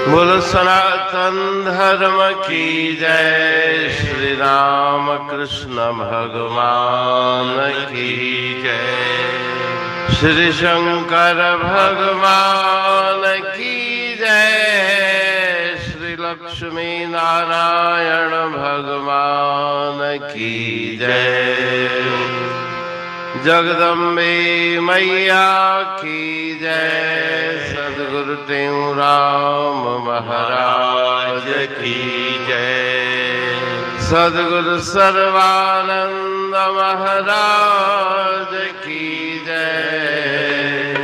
बोलो सनातन धर्म की जय। श्री राम कृष्ण भगवान की जय। श्री शंकर भगवान की जय। श्री लक्ष्मी नारायण भगवान की जय। जगदम्बे मैया की जय। सद्गुरु टेऊराम महाराज की जय। सद्गुरु सर्वानंद महाराज की जय।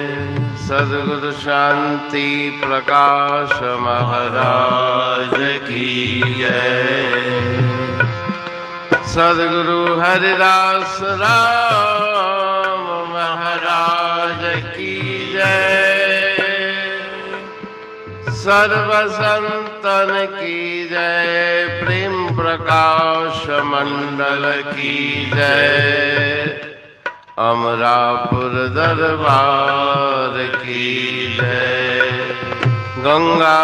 सद्गुरु शांति प्रकाश महाराज की जय। सद्गुरु हरिदास राम महाराज की जय। सर्व संतन की जय। प्रेम प्रकाश मंडल की जय। अमरापुर दरबार की जय। गंगा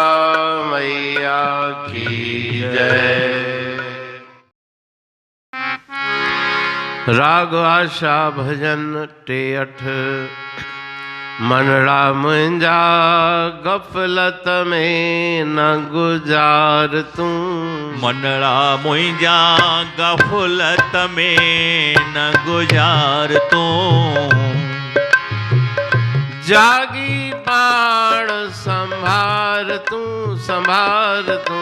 मैया की जय। राग आशा भजन टेअठ। मनड़ा मुंहिंजा गफलत में न गुजार तू। मनड़ा मुंहिंजा गफलत में न गुजार तू। जागी पाण संभार तू संभार तू।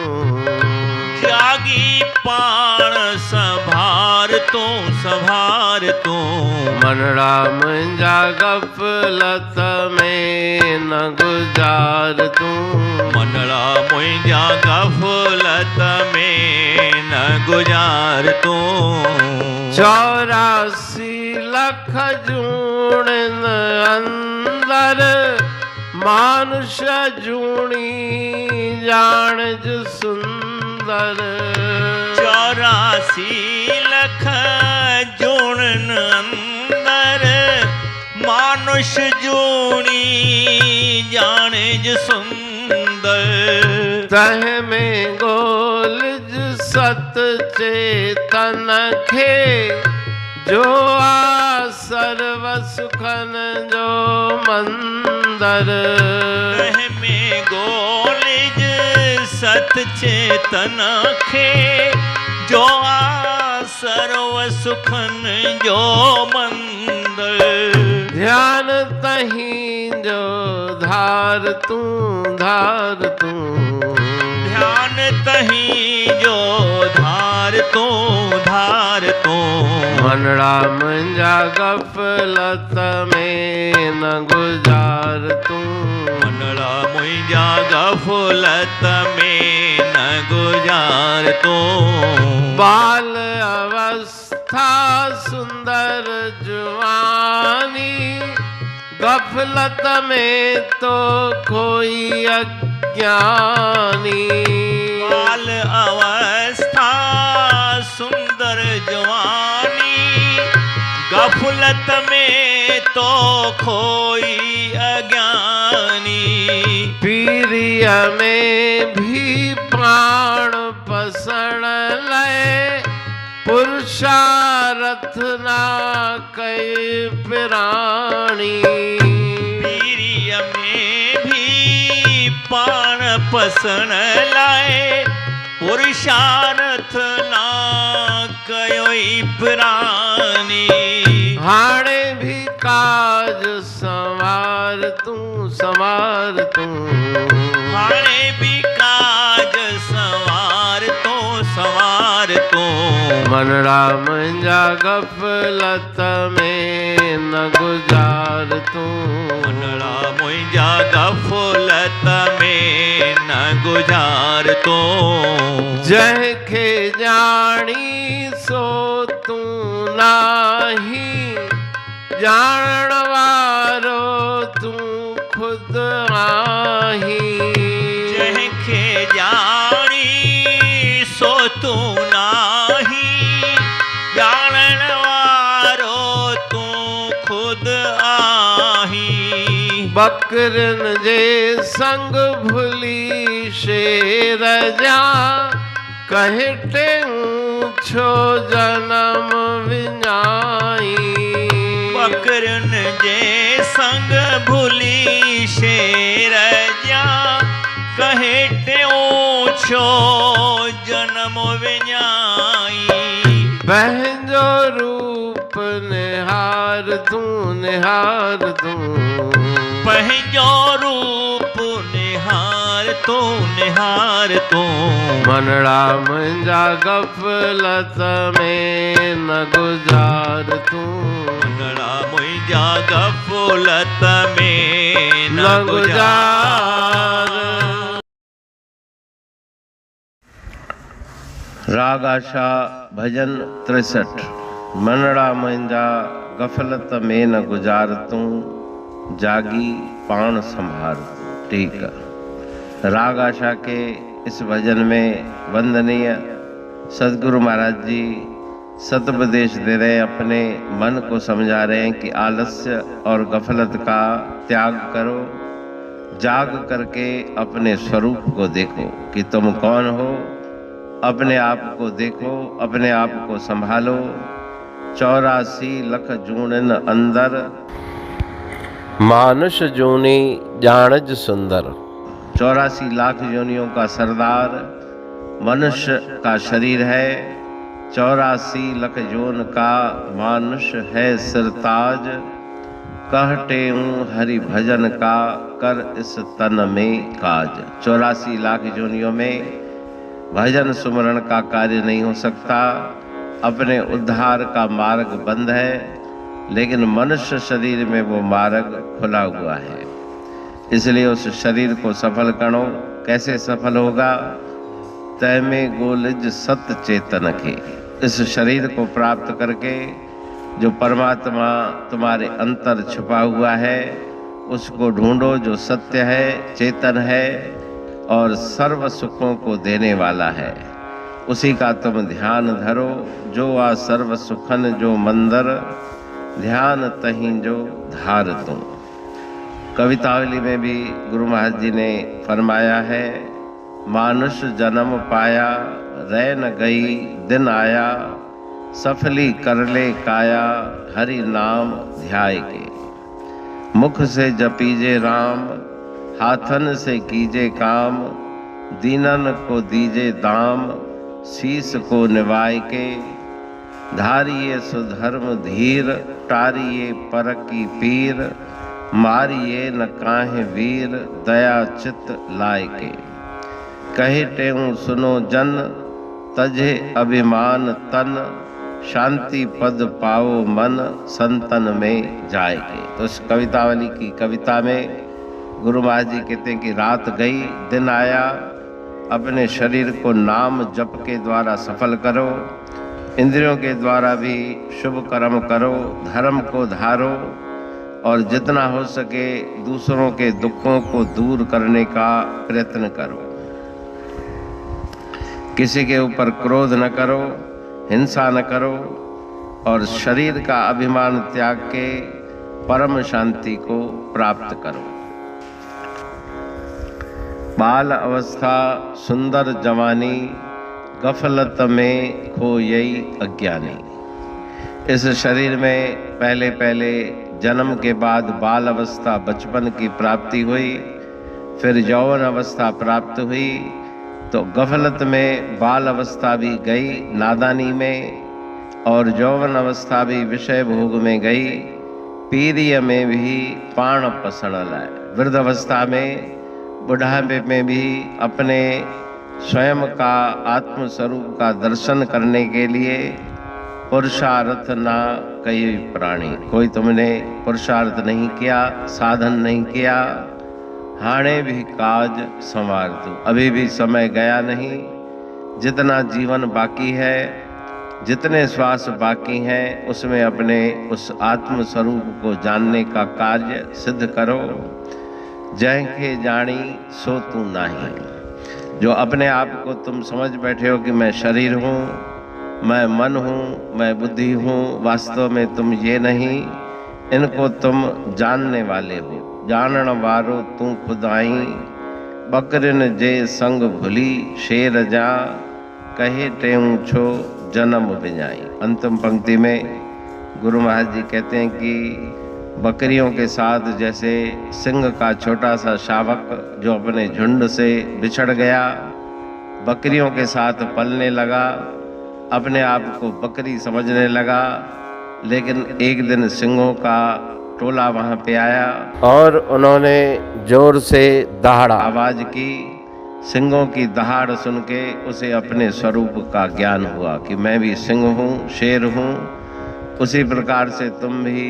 जागी पाण संभार तू संभार तू। मनड़ा मुंहिंजा गफलत में न गुजार तू। मनड़ा मुंहिंजा गफलत में न गुजार तू। 84 लख जूणन अंदर मानुष जूणी जाणज सुंदर। 84 लख जूणन अंदर मानुष जूणी जाणज सुंदर। तह में गोलज सत चेतन खे जो आ सर्व सुखन जो मंदर। तह में गोलज सत चेतन खे जो आ सर्व सुखन जो मंदर। ध्यान तहीं जो धार तू धार तू। ध्यान तहीं जो धार तू धार तू। मनड़ा मुंहिंजा गफलत में न गुजार तू। मनड़ा मुंहिंजा गफलत में न गुजार तू। बाल अवस्था सुंदर जवानी गफलत में तो कोई अज्ञानी। बाल अवस्था सुंदर जवानी गफलत में तो खोई अज्ञानी। पीरिय में भी प्राण पसण लय पुरुषारथ ना कई प्राणी। पीरिय में भी प्राण पसण लाए पुरुषारथ ना कयोई प्राणी। हाणे भी काज संवार तू संवार तू। हाणे भी काज संवार तू संवार तू। मनड़ा मुंहिंजा गफलत में न गुजार तू। मनड़ा मुंहिंजा गफलत में न गुजार तू। जंहिंखे ॼाणी सो तू नाही ॼाणण वारो तू खुद आहीं। जंहिंखे ॼाणी सो तू नाही ॼाणण वारो तू खुद आहीं। बकरन जे संग भुली शेर जा कहते ऊंचो जन्म विनाई। बकरन जे संग भूली शेर जा कहते ऊंचो जन्म विनाई। पंहिंजो रूप निहार तूं निहार तूं पंहिंजो रूप निहार तूं निहार तूं। मनड़ा मुंहिंजा गफ़लत में न गुज़ार तूं मनड़ा मुंहिंजा गफ़लत में न गुज़ार। राग आशा भजन 63। मनड़ा मुंहिंजा गफ़लत में न गुज़ार तूं जागी पाण संभार। ठीक है। राग आशा के इस भजन में वंदनीय सदगुरु महाराज जी सतुपदेश दे रहे हैं, अपने मन को समझा रहे हैं कि आलस्य और गफलत का त्याग करो, जाग करके अपने स्वरूप को देखो कि तुम कौन हो। अपने आप को देखो, अपने आप को संभालो। 84 लख जूणन अंदर मानुष जूनी जाणज सुंदर। 84 लाख योनियों का सरदार मनुष्य का शरीर है। 84 लख योन का मानुष है सिरताज। कहते हूँ हरि भजन का कर इस तन में काज। 84 लाख योनियों में भजन सुमरण का कार्य नहीं हो सकता। अपने उद्धार का मार्ग बंद है, लेकिन मनुष्य शरीर में वो मार्ग खुला हुआ है। इसलिए उस शरीर को सफल करो। कैसे सफल होगा? तय में गोलिज सत्य चेतन के। इस शरीर को प्राप्त करके जो परमात्मा तुम्हारे अंतर छुपा हुआ है उसको ढूंढो, जो सत्य है, चेतन है और सर्व सुखों को देने वाला है। उसी का तुम ध्यान धरो। जो आ सर्व सुखन जो मंदर, ध्यान तहीं जो धार तुम। कवितावली में भी गुरु महाराज जी ने फरमाया है, मानुष जन्म पाया रह न गई दिन आया, सफली कर ले काया हरि नाम ध्याय के। मुख से जपीजे राम, हाथन से कीजे काम, दीनन को दीजे दाम, शीस को निवाय के। धारिये सुधर्म धीर, टारिये पर की पीर, मारिये न काहे वीर, दया चित लाय के। कहे टेऊ सुनो जन, तजे अभिमान तन, शांति पद पाओ मन, संतन में जाएगे। तो इस कवितावली की कविता में गुरु महाराज जी कहते हैं कि रात गई दिन आया। अपने शरीर को नाम जप के द्वारा सफल करो, इंद्रियों के द्वारा भी शुभ कर्म करो, धर्म को धारो और जितना हो सके दूसरों के दुखों को दूर करने का प्रयत्न करो। किसी के ऊपर क्रोध न करो, हिंसा न करो और शरीर का अभिमान त्याग के परम शांति को प्राप्त करो। बाल अवस्था सुंदर जवानी, गफलत में खोई अज्ञानी। इस शरीर में पहले पहले जन्म के बाद बाल अवस्था बचपन की प्राप्ति हुई, फिर यौवन अवस्था प्राप्त हुई, तो गफलत में बाल अवस्था भी गई नादानी में, और यौवन अवस्था भी विषय भोग में गई, पीरिय में भी पाण पसण लाए। वृद्ध अवस्था में, बुढ़ापे में भी अपने स्वयं का आत्म स्वरूप का दर्शन करने के लिए पुरुषार्थ ना कई प्राणी। कोई तुमने पुरुषार्थ नहीं किया, साधन नहीं किया, हाणे भी काज संवार दो। अभी भी समय गया नहीं। जितना जीवन बाकी है, जितने श्वास बाकी हैं, उसमें अपने उस आत्म स्वरूप को जानने का कार्य सिद्ध करो। जैखे जानी सो तू नाही। जो अपने आप को तुम समझ बैठे हो कि मैं शरीर हूँ, मैं मन हूँ, मैं बुद्धि हूँ, वास्तव में तुम ये नहीं, इनको तुम जानने वाले हो। जानन वारो तू खुद आई, बकरिन जे संग भुली शेर जा, कहे टेऊ छो जन्म विजाई। अंतिम पंक्ति में गुरु महाराज जी कहते हैं कि बकरियों के साथ जैसे सिंह का छोटा सा शावक जो अपने झुंड से बिछड़ गया, बकरियों के साथ पलने लगा, अपने आप को बकरी समझने लगा, लेकिन एक दिन सिंहों का टोला वहां पे आया और उन्होंने जोर से दहाड़ा, आवाज की। सिंहों की दहाड़ सुन के उसे अपने स्वरूप का ज्ञान हुआ कि मैं भी सिंह हूँ, शेर हूँ। उसी प्रकार से तुम भी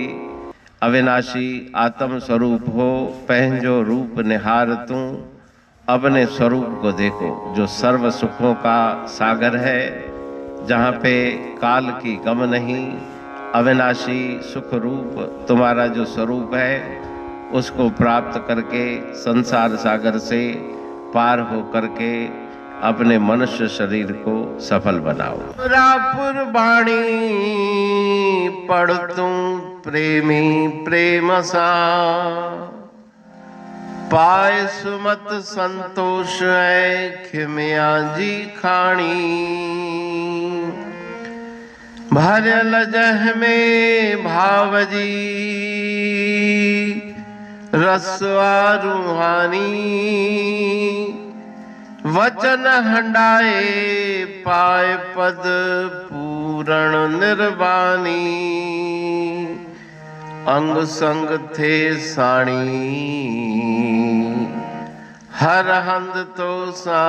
अविनाशी आत्म स्वरूप हो, पहंजो रूप निहार तू, अपने स्वरूप को देखो जो सर्व सुखों का सागर है, जहाँ पे काल की गम नहीं। अविनाशी सुख रूप तुम्हारा जो स्वरूप है, उसको प्राप्त करके संसार सागर से पार हो करके अपने मनुष्य शरीर को सफल बनाओ। रापुर बाणी पढ़ तू प्रेमी प्रेम सा, पाए सुमत संतोष है खिमिया जी खाणी। भरल जह में भावजी रसवा रूहानी, वचन हंडाए पाए पद पूरण निर्वाणी। अंग संग थे साणी हर हंद तो सा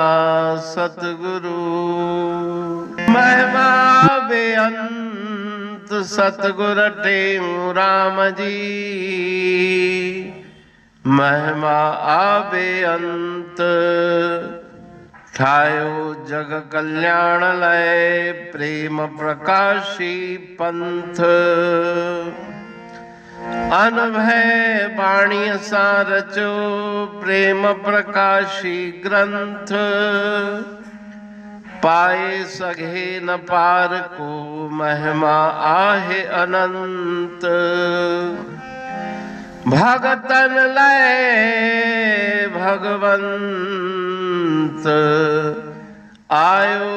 सतगुरु। महिमा बेअंत सतगुर टेऊ राम जी, महिमा आबे अंत ठायो जग कल्याण लय प्रेम प्रकाशी पंथ। अनभय बाणी सा रचो प्रेम प्रकाशी ग्रंथ। पाए सघे न पार को महिमा आहे अनंत। भगतन लय भगवंत आयो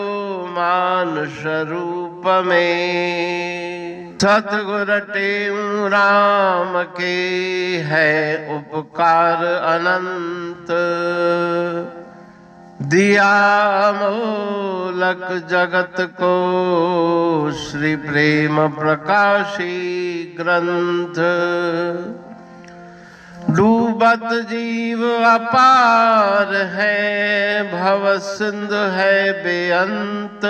मानुष रूप में। सतगुर टेऊ राम के है उपकार अनंत। दिया मोलक जगत को श्री प्रेम प्रकाशी ग्रंथ। डूबत जीव अपार है भव सिंधु है बेअंत।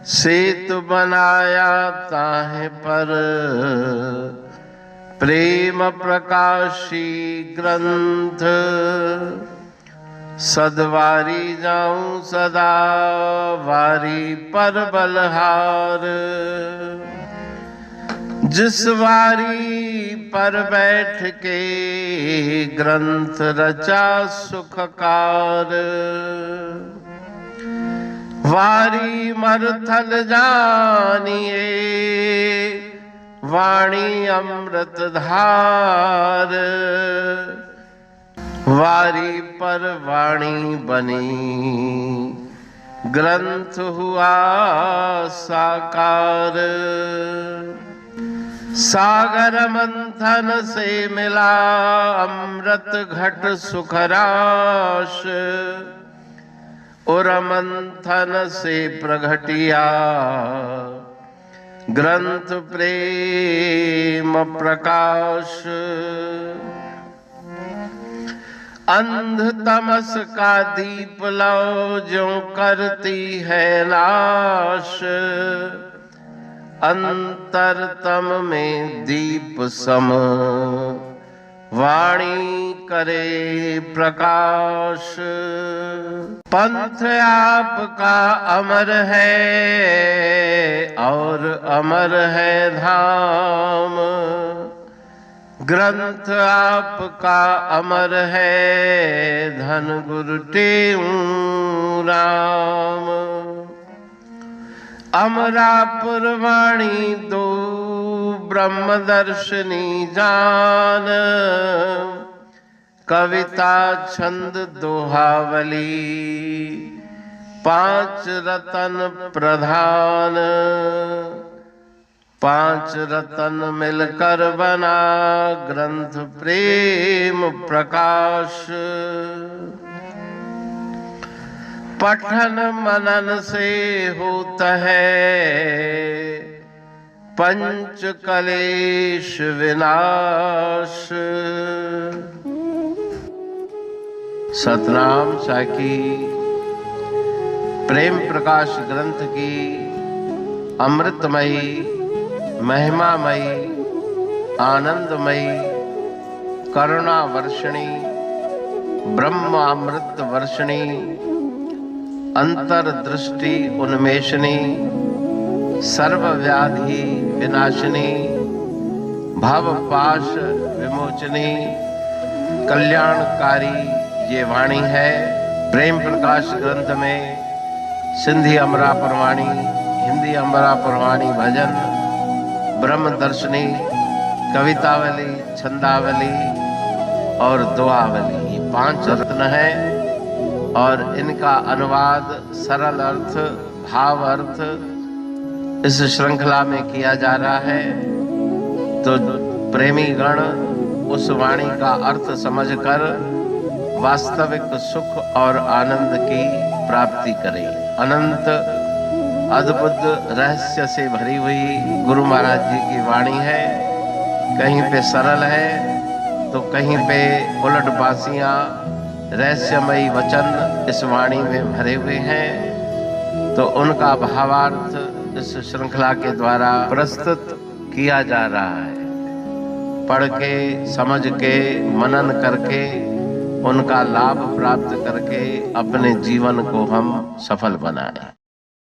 सेतु बनाया ताहे पर प्रेम प्रकाशी ग्रंथ। सदवारी जाऊं सदा वारी पर बलहार। जिस वारी पर बैठ के ग्रंथ रचा सुखकार। वारी मरथल जानिए वाणी अमृत धार। वारी पर वाणी बनी ग्रंथ हुआ साकार। सागर मंथन से मिला अमृत घट सुखराश। और मंथन से प्रगटिया ग्रंथ प्रेम प्रकाश। अंध तमस का दीप लो जो करती है नाश। अंतरतम में दीप सम वाणी करे प्रकाश। पंथ आपका अमर है और अमर है धाम। ग्रंथ आपका अमर है धन गुरु टेऊ राम। अमरापुर वाणी दो ब्रह्मदर्शनी जान। कविता छंद दोहावली, पांच रतन प्रधान, पांच रतन मिलकर बना ग्रंथ प्रेम प्रकाश। पठन मनन से होता है पंच कलेश विनाश। सतनाम साखी प्रेम प्रकाश ग्रंथ की अमृतमयी, महिमामयी, आनंदमयी, करुणा वर्षिणी, ब्रह्म अमृत वर्षिणी, अंतर्दृष्टि उन्मेषणी, सर्वव्याधि विनाशिनी, भवपाश विमोचनी, कल्याणकारी ये वाणी है। प्रेम प्रकाश ग्रंथ में सिंधी अमरापुर वाणी, हिंदी अमरापुर वाणी भजन, ब्रह्म दर्शनी, कवितावली, छंदावली और दुआवली, ये 5 रत्न है और इनका अनुवाद सरल अर्थ, भाव अर्थ इस श्रृंखला में किया जा रहा है। तो प्रेमी गण उस वाणी का अर्थ समझकर वास्तविक सुख और आनंद की प्राप्ति करें। अनंत अद्भुत रहस्य से भरी हुई गुरु महाराज जी की वाणी है। कहीं पे सरल है तो कहीं पे उलट बासियां, रहस्यमयी वचन इस वाणी में भरे हुए हैं। तो उनका भावार्थ इस श्रृंखला के द्वारा प्रस्तुत किया जा रहा है। पढ़ के, समझ के, मनन करके, उनका लाभ प्राप्त करके अपने जीवन को हम सफल बनाएं।